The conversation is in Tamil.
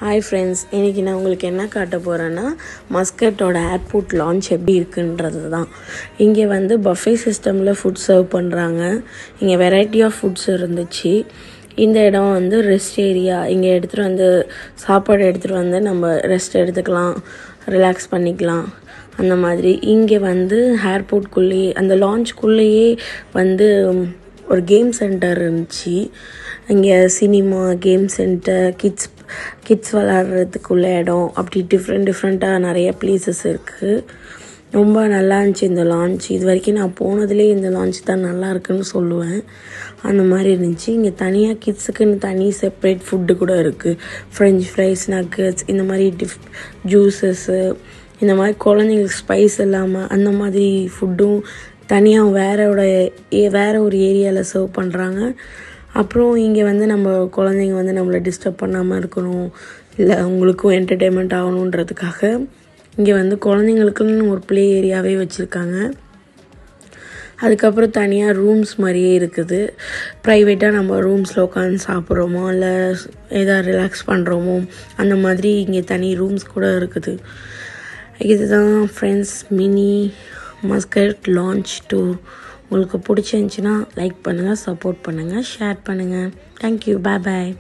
ஹாய் ஃப்ரெண்ட்ஸ், இன்றைக்கி நான் உங்களுக்கு என்ன காட்ட போகிறேன்னா மஸ்கட்டோட ஏர்போர்ட் லான்ச் எப்படி இருக்குன்றது தான். இங்கே வந்து பஃபே சிஸ்டமில் ஃபுட் சர்வ் பண்ணுறாங்க. இங்கே வெரைட்டி ஆஃப் ஃபுட்ஸ் இருந்துச்சு. இந்த இடம் வந்து ரெஸ்ட் ஏரியா. இங்கே எடுத்துகிட்டு வந்து சாப்பாடு எடுத்துகிட்டு வந்து நம்ம ரெஸ்ட் எடுத்துக்கலாம், ரிலாக்ஸ் பண்ணிக்கலாம். அந்த மாதிரி இங்கே வந்து ஏர்போர்ட்குள்ளேயே அந்த லான்ச்குள்ளேயே வந்து ஒரு கேம் சென்டர் இருந்துச்சு. இங்கே சினிமா, கேம் சென்டர், கிட்ஸ் விளாட்றதுக்குள்ள இடம், அப்படி டிஃப்ரெண்ட்டாக நிறைய ப்ளேசஸ் இருக்குது. ரொம்ப நல்லா இருந்துச்சு இந்த லான்ச். இது வரைக்கும் நான் போனதுலேயே இந்த லான்ச் தான் நல்லா இருக்குன்னு சொல்லுவேன். அந்த மாதிரி இருந்துச்சு. இங்கே தனியாக கிட்ஸுக்குன்னு தனி செப்ரேட் ஃபுட்டு கூட இருக்குது. ஃப்ரெஞ்ச் ஃப்ரைஸ், நக்கட்ஸ், இந்த மாதிரி ஜூஸஸ்ஸு, இந்த மாதிரி குழந்தைங்களுக்கு ஸ்பைஸ் இல்லாமல் அந்த மாதிரி ஃபுட்டும் தனியாக வேறு ஒரு ஏரியாவில் சர்வ் பண்ணுறாங்க. அப்புறம் இங்கே வந்து நம்ம குழந்தைங்க வந்து நம்மளை டிஸ்டர்ப் பண்ணாமல் இருக்கணும், இல்லை அவங்களுக்கும் என்டர்டெயின்மெண்ட் ஆகணுன்றதுக்காக இங்கே வந்து குழந்தைங்களுக்குன்னு ஒரு ப்ளே ஏரியாவே வச்சுருக்காங்க. அதுக்கப்புறம் தனியாக ரூம்ஸ் மாதிரியே இருக்குது. ப்ரைவேட்டாக நம்ம ரூம்ஸில் உட்காந்து சாப்பிட்றோமோ இல்லை எதாவது ரிலாக்ஸ் பண்ணுறோமோ அந்த மாதிரி இங்கே தனி ரூம்ஸ் கூட இருக்குது. இதுதான் friends mini Muscat launch tour. உங்களுக்கு பிடிச்சிருந்துச்சின்னா லைக் பண்ணுங்கள், சப்போர்ட் பண்ணுங்கள், ஷேர் பண்ணுங்கள். தேங்க்யூ, பாய்.